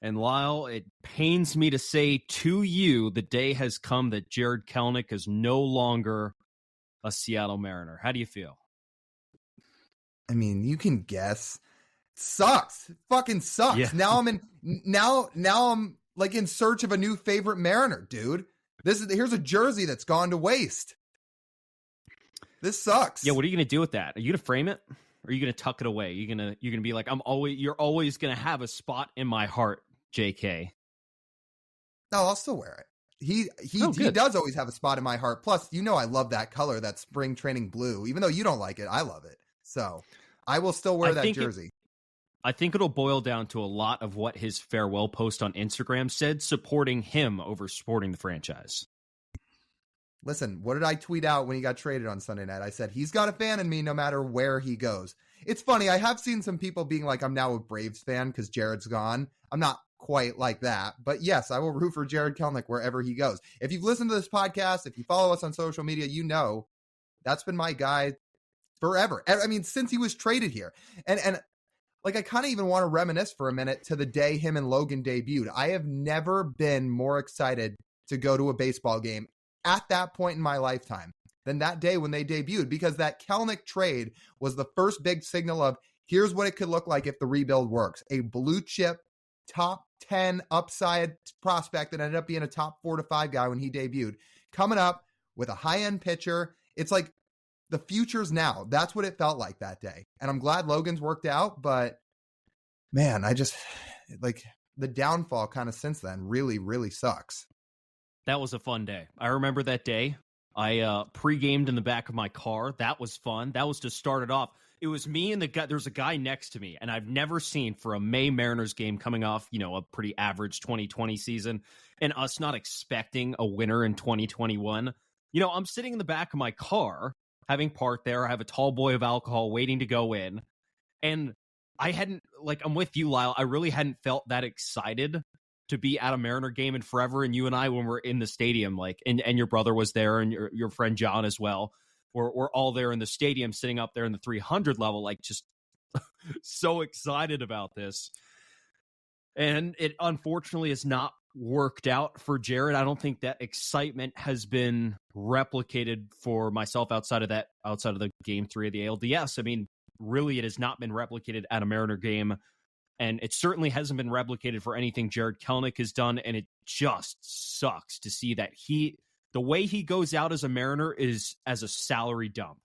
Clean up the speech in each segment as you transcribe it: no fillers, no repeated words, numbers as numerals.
And Lyle, it pains me to say to you, the day has come that Jarred Kelenic is no longer a Seattle Mariner. How do you feel? I mean, you can guess. Sucks. Fucking sucks. Yeah. Now I'm like in search of a new favorite Mariner, dude. Here's a jersey that's gone to waste. This sucks. Yeah, what are you gonna do with that? Are you gonna frame it? Or are you gonna tuck it away? You're gonna be like, you're always gonna have a spot in my heart, JK. No, I'll still wear it. He does always have a spot in my heart. Plus, I love that color, that spring training blue. Even though you don't like it, I love it. So I will still wear that jersey. I think it'll boil down to a lot of what his farewell post on Instagram said, supporting him over supporting the franchise. Listen, what did I tweet out when he got traded on Sunday night? I said, he's got a fan in me no matter where he goes. It's funny. I have seen some people being like, I'm now a Braves fan because Jarred's gone. I'm not quite like that. But yes, I will root for Jarred Kelenic wherever he goes. If you've listened to this podcast, if you follow us on social media, that's been my guy forever. I mean, since he was traded here. And like, I kind of even want to reminisce for a minute to the day him and Logan debuted. I have never been more excited to go to a baseball game at that point in my lifetime than that day when they debuted, because that Kelenic trade was the first big signal of here's what it could look like if the rebuild works. A blue chip, top 10 upside prospect that ended up being a top 4 to 5 guy when he debuted, coming up with a high-end pitcher. It's like, the future's now. That's what it felt like that day. And I'm glad Logan's worked out, but man, I just like the downfall kind of since then really, really sucks. That was a fun day. I remember that day. I pre-gamed in the back of my car. That was fun. That was to start it off. It was me and the guy. There's a guy next to me, and I've never seen for a May Mariners game coming off, a pretty average 2020 season, and us not expecting a winner in 2021. I'm sitting in the back of my car, having parked there. I have a tall boy of alcohol waiting to go in. And I hadn't, I'm with you, Lyle. I really hadn't felt that excited to be at a Mariner game in forever. And you and I, when we're in the stadium, and your brother was there and your friend John as well, we're all there in the stadium, sitting up there in the 300 level, just so excited about this. And it unfortunately is not worked out for Jarred. I don't think that excitement has been replicated for myself outside of the game 3 of the ALDS. I mean, really, it has not been replicated at a Mariner game, and it certainly hasn't been replicated for anything Jarred Kelenic has done. And it just sucks to see that the way he goes out as a Mariner is as a salary dump.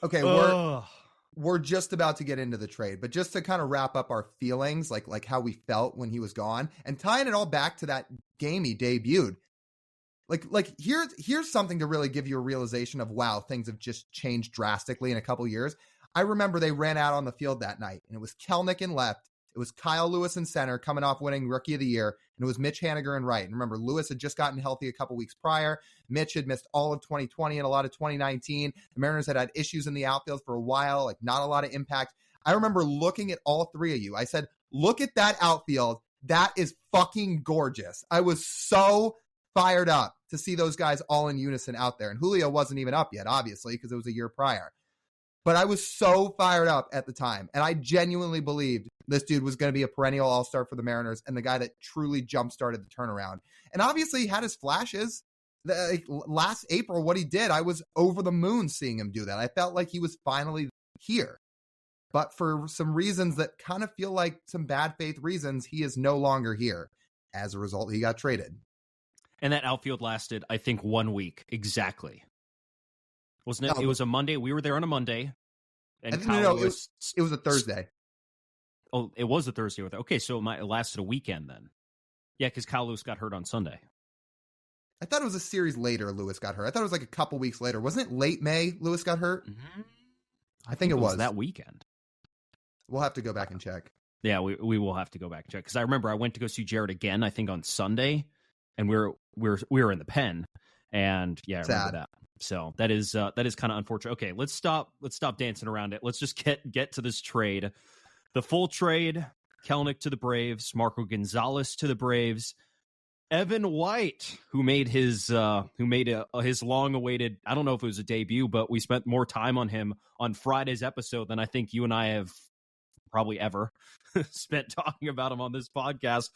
Okay, we're just about to get into the trade, but just to kind of wrap up our feelings, like how we felt when he was gone, and tying it all back to that game he debuted. Here's something to really give you a realization of, wow, things have just changed drastically in a couple years. I remember they ran out on the field that night, and it was Kelenic in left. It was Kyle Lewis in center, coming off winning Rookie of the Year, and it was Mitch Haniger in right. And remember, Lewis had just gotten healthy a couple weeks prior. Mitch had missed all of 2020 and a lot of 2019. The Mariners had issues in the outfield for a while, not a lot of impact. I remember looking at all three of you. I said, look at that outfield. That is fucking gorgeous. I was so fired up to see those guys all in unison out there. And Julio wasn't even up yet, obviously, because it was a year prior. But I was so fired up at the time, and I genuinely believed this dude was going to be a perennial all-star for the Mariners and the guy that truly jump-started the turnaround. And obviously he had his flashes. Last April, what he did, I was over the moon seeing him do that. I felt like he was finally here. But for some reasons that kind of feel like some bad faith reasons, he is no longer here. As a result, he got traded. And that outfield lasted, I think, 1 week exactly. Wasn't it? It was a Monday. We were there on a Monday. And no, it was a Thursday. Oh, it was a Thursday. Okay, so it lasted a weekend then. Yeah, because Kyle Lewis got hurt on Sunday. I thought it was a series later Lewis got hurt. I thought it was a couple weeks later. Wasn't it late May Lewis got hurt? Mm-hmm. I think it was that weekend. We'll have to go back and check. Yeah, we will have to go back and check. Because I remember I went to go see Jarred again, I think on Sunday, and we were in the pen. And yeah, I remember that. So that is kind of unfortunate. Okay, let's stop dancing around it. Let's just get to this trade. The full trade: Kelenic to the Braves, Marco Gonzalez to the Braves, Evan White, who made his long-awaited, I don't know if it was a debut, but we spent more time on him on Friday's episode than I think you and I have probably ever spent talking about him on this podcast.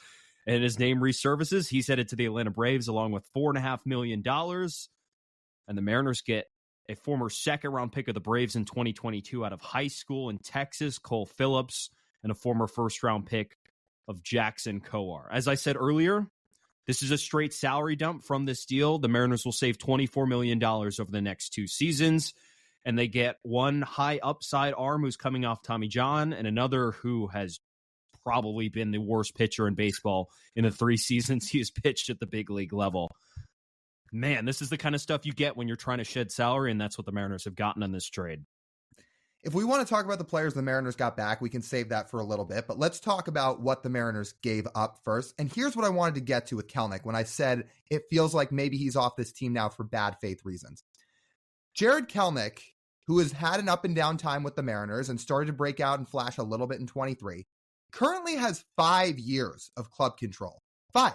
And his name resurfaces. He's headed to the Atlanta Braves along with $4.5 million. And the Mariners get a former second-round pick of the Braves in 2022 out of high school in Texas, Cole Phillips, and a former first-round pick of Jackson Kowar. As I said earlier, this is a straight salary dump from this deal. The Mariners will save $24 million over the next 2 seasons, and they get one high upside arm who's coming off Tommy John and another who has probably been the worst pitcher in baseball in the 3 seasons he has pitched at the big league level. Man, this is the kind of stuff you get when you're trying to shed salary, and that's what the Mariners have gotten in this trade. If we want to talk about the players the Mariners got back, we can save that for a little bit, but let's talk about what the Mariners gave up first. And here's what I wanted to get to with Kelenic when I said it feels like maybe he's off this team now for bad faith reasons. Jarred Kelenic, who has had an up and down time with the Mariners and started to break out and flash a little bit in 23, currently has 5 years of club control. 5.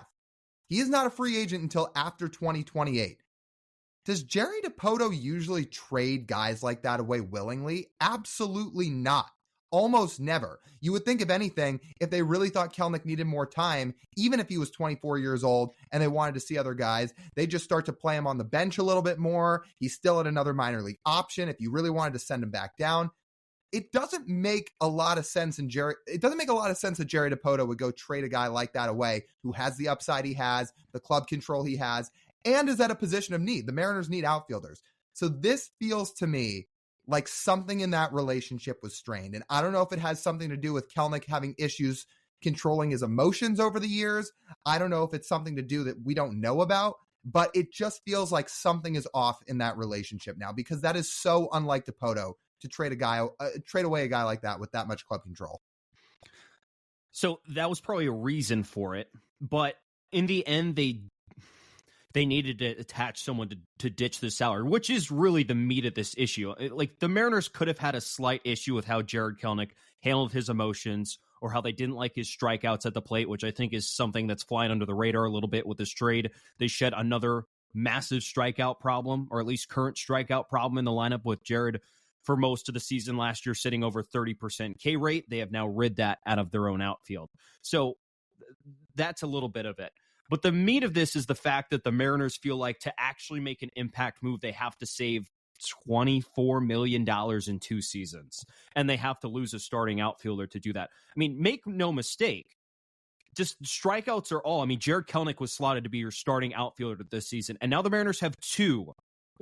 He is not a free agent until after 2028. Does Jerry Dipoto usually trade guys like that away willingly? Absolutely not. Almost never. You would think, if anything, if they really thought Kelenic needed more time, even if he was 24 years old and they wanted to see other guys, they just start to play him on the bench a little bit more. He's still at another minor league option if you really wanted to send him back down. It doesn't make a lot of sense that Jerry Dipoto would go trade a guy like that away who has the upside he has, the club control he has, and is at a position of need. The Mariners need outfielders. So this feels to me like something in that relationship was strained. And I don't know if it has something to do with Kelenic having issues controlling his emotions over the years. I don't know if it's something to do that we don't know about, but it just feels like something is off in that relationship now, because that is so unlike Dipoto to trade away a guy like that with that much club control. So that was probably a reason for it, but in the end, they needed to attach someone to ditch the salary, which is really the meat of this issue. Like, the Mariners could have had a slight issue with how Jarred Kelenic handled his emotions, or how they didn't like his strikeouts at the plate, which I think is something that's flying under the radar a little bit with this trade. They shed another massive strikeout problem, or at least current strikeout problem in the lineup, with Jarred for most of the season last year sitting over 30% K rate. They have now rid that out of their own outfield. So that's a little bit of it. But the meat of this is the fact that the Mariners feel like to actually make an impact move, they have to save $24 million in 2 seasons. And they have to lose a starting outfielder to do that. I mean, make no mistake, just strikeouts are all. I mean, Jarred Kelenic was slotted to be your starting outfielder this season. And now the Mariners have 2.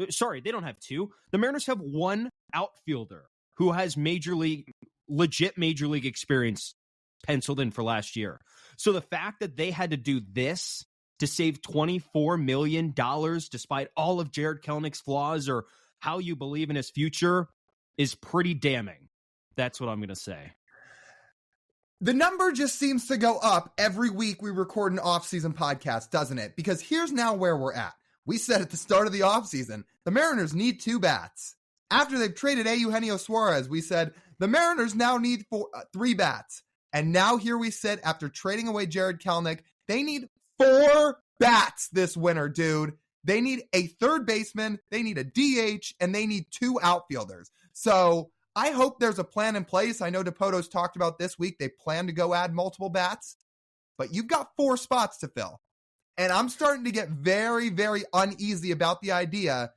Sorry, they don't have 2. The Mariners have 1 outfielder who has legit major league experience penciled in for last year. So the fact that they had to do this to save $24 million, despite all of Jarred Kelenic's flaws or how you believe in his future, is pretty damning. That's what I'm going to say. The number just seems to go up every week we record an off-season podcast, doesn't it? Because here's now where we're at. We said at the start of the offseason, the Mariners need 2 bats. After they've traded Eugenio Suarez, we said the Mariners now need 3 bats. And now here we sit after trading away Jarred Kelenic. They need 4 bats this winter, dude. They need a third baseman, they need a DH, and they need 2 outfielders. So I hope there's a plan in place. I know Dipoto's talked about this week. They plan to go add multiple bats, but you've got 4 spots to fill. And I'm starting to get very, very uneasy about the idea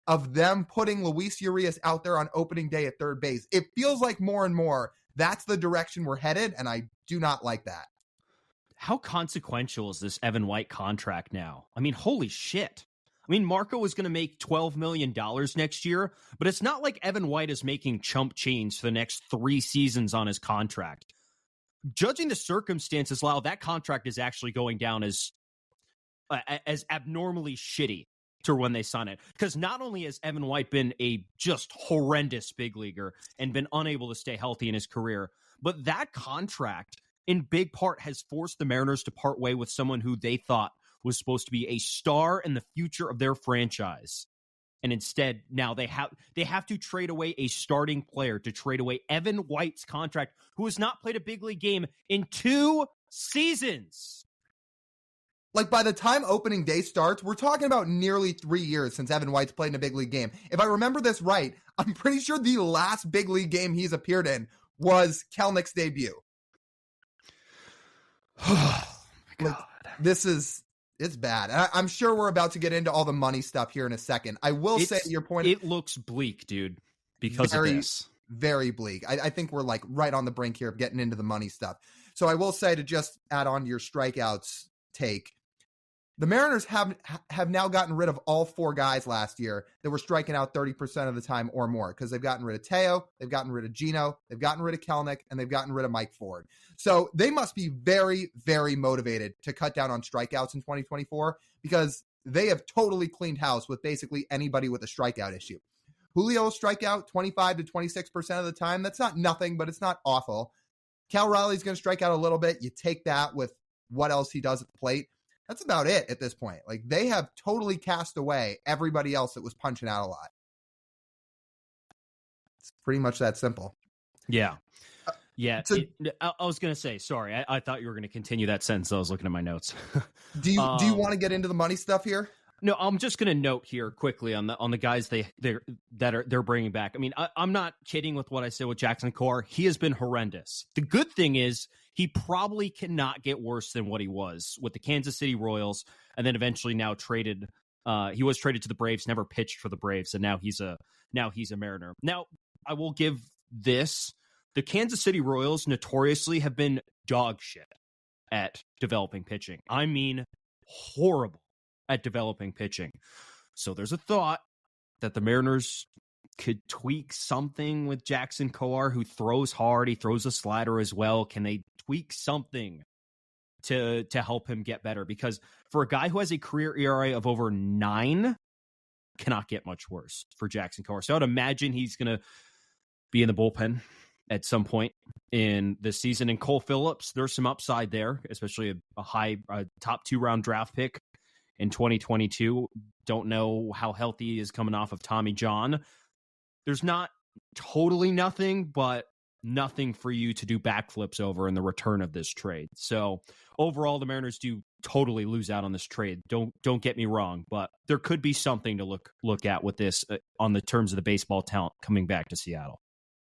of them putting Luis Urias out there on opening day at third base. It feels like more and more that's the direction we're headed, and I do not like that. How consequential is this Evan White contract now? I mean, holy shit. I mean, Marco is going to make $12 million next year, but it's not like Evan White is making chump change for the next 3 seasons on his contract. Judging the circumstances, Lyle, that contract is actually going down as abnormally shitty to when they sign it. Because not only has Evan White been a just horrendous big leaguer and been unable to stay healthy in his career, but that contract in big part has forced the Mariners to part way with someone who they thought was supposed to be a star in the future of their franchise. And instead, now they have to trade away a starting player to trade away Evan White's contract, who has not played a big league game in 2 seasons. Like, by the time opening day starts, we're talking about nearly 3 years since Evan White's played in a big league game. If I remember this right, I'm pretty sure the last big league game he's appeared in was Kelenic's debut. Oh my God. It's bad. I'm sure we're about to get into all the money stuff here in a second. I will say your point. It looks bleak, dude, because of this. Very bleak. I think we're like right on the brink here of getting into the money stuff. So I will say, to just add on to your strikeouts take, the Mariners have now gotten rid of all 4 guys last year that were striking out 30% of the time or more, because they've gotten rid of Teo, they've gotten rid of Gino, they've gotten rid of Kelenic, and they've gotten rid of Mike Ford. So they must be very, very motivated to cut down on strikeouts in 2024, because they have totally cleaned house with basically anybody with a strikeout issue. Julio will strike out 25 to 26% of the time. That's not nothing, but it's not awful. Cal Raleigh's going to strike out a little bit. You take that with what else he does at the plate. That's about it at this point. Like, they have totally cast away everybody else that was punching out a lot. It's pretty much that simple. Yeah. Yeah. I was going to say, sorry, I thought you were going to continue that sentence. I was looking at my notes. Do you want to get into the money stuff here? No, I'm just going to note here quickly on the guys they're bringing back. I mean, I'm not kidding with what I said with Jackson Kowar. He has been horrendous. The good thing is he probably cannot get worse than what he was with the Kansas City Royals, and then eventually now traded. He was traded to the Braves, never pitched for the Braves, and now he's a Mariner. Now, I will give this: the Kansas City Royals notoriously have been dog shit at developing pitching. I mean, horrible at developing pitching. So there's a thought that the Mariners could tweak something with Jackson Kowar, who throws hard. He throws a slider as well. Can they tweak something to help him get better? Because for a guy who has a career ERA of over 9, cannot get much worse for Jackson Kowar. So I would imagine he's going to be in the bullpen at some point in this season. And Cole Phillips, there's some upside there, especially a top 2 round draft pick in 2022. Don't know how healthy he is coming off of Tommy John. There's not totally nothing, but nothing for you to do backflips over in the return of this trade. So overall, the Mariners do totally lose out on this trade. Don't get me wrong, but there could be something to look at with this on the terms of the baseball talent coming back to Seattle.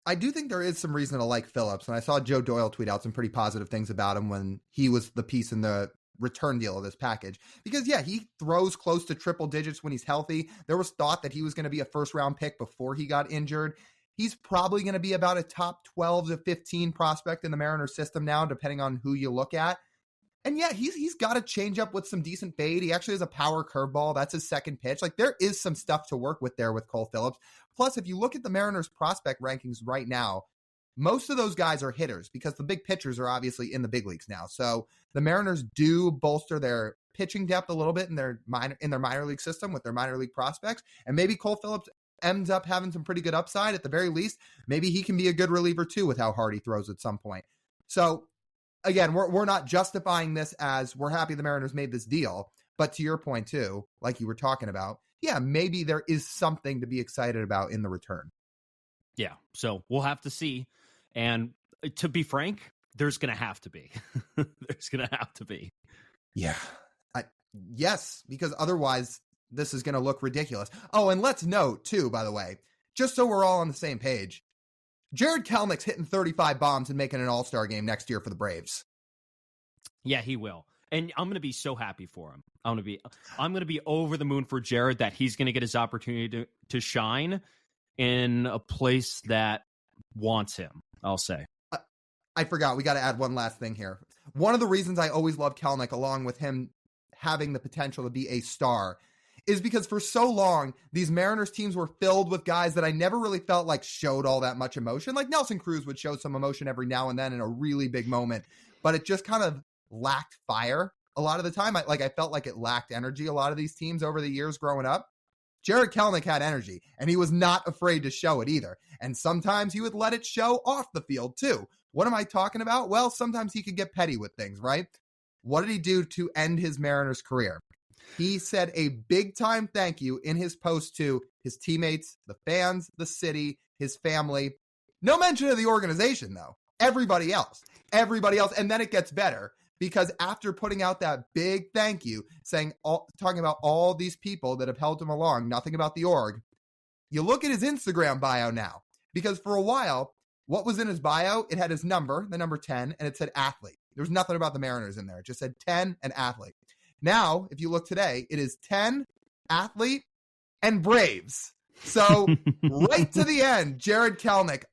I do think there is some reason to like Phillips, and I saw Joe Doyle tweet out some pretty positive things about him when he was the piece in the return deal of this package, because he throws close to triple digits when he's healthy. There was thought that he was going to be a first round pick before he got injured. He's probably going to be about a top 12 to 15 prospect in the Mariners system now, depending on who you look at. And he's got to change up with some decent fade. He actually has a power curveball. That's his second pitch. Like, there is some stuff to work with there with Cole Phillips. Plus, if you look at the Mariners prospect rankings right now, most of those guys are hitters, because the big pitchers are obviously in the big leagues now. So the Mariners do bolster their pitching depth a little bit in their minor league system with their minor league prospects. And maybe Cole Phillips ends up having some pretty good upside. At the very least, maybe he can be a good reliever too with how hard he throws at some point. So again, we're not justifying this as we're happy the Mariners made this deal. But to your point too, like you were talking about, maybe there is something to be excited about in the return. Yeah, so we'll have to see. And to be frank, there's going to have to be. There's going to have to be. Yeah. Yes, because otherwise this is going to look ridiculous. Oh, and let's note too, by the way, just so we're all on the same page, Jarred Kelenic's hitting 35 bombs and making an all-star game next year for the Braves. Yeah, he will. And I'm going to be so happy for him. I'm going to be over the moon for Jarred that he's going to get his opportunity to shine in a place that wants him, I'll say. I forgot. We got to add one last thing here. One of the reasons I always loved Kelenic, along with him having the potential to be a star, is because for so long, these Mariners teams were filled with guys that I never really felt like showed all that much emotion. Like Nelson Cruz would show some emotion every now and then in a really big moment, but it just kind of lacked fire a lot of the time. I felt like it lacked energy, a lot of these teams over the years growing up. Jarred Kelenic had energy, and he was not afraid to show it either. And sometimes he would let it show off the field too. What am I talking about? Well, sometimes he could get petty with things, right? What did he do to end his Mariners career? He said a big time thank you in his post to his teammates, the fans, the city, his family. No mention of the organization though. Everybody else. And then it gets better, because after putting out that big thank you, talking about all these people that have helped him along, nothing about the org, you look at his Instagram bio now, because for a while What was in his bio? It had his number, the number 10, and it said athlete. There was nothing about the Mariners in there. It just said 10 and athlete. Now, if you look today, it is 10, athlete, and Braves. So right to the end, Jarred Kelenic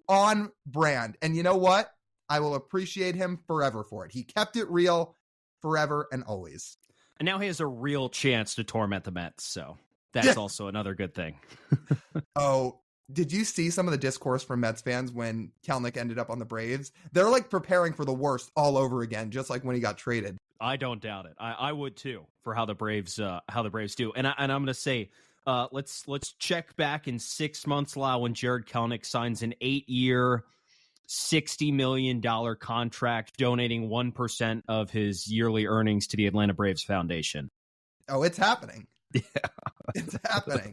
on brand. And you know what? I will appreciate him forever for it. He kept it real forever and always. And now he has a real chance to torment the Mets. So that's also another good thing. Oh, did you see some of the discourse from Mets fans when Kelenic ended up on the Braves? They're like preparing for the worst all over again, just like when he got traded. I don't doubt it. I would too, for how the Braves do. And I'm going to say, let's check back in 6 months, Lau, when Jarred Kelenic signs an 8-year, $60 million contract, donating 1% of his yearly earnings to the Atlanta Braves Foundation. Oh, it's happening. Yeah, It's happening.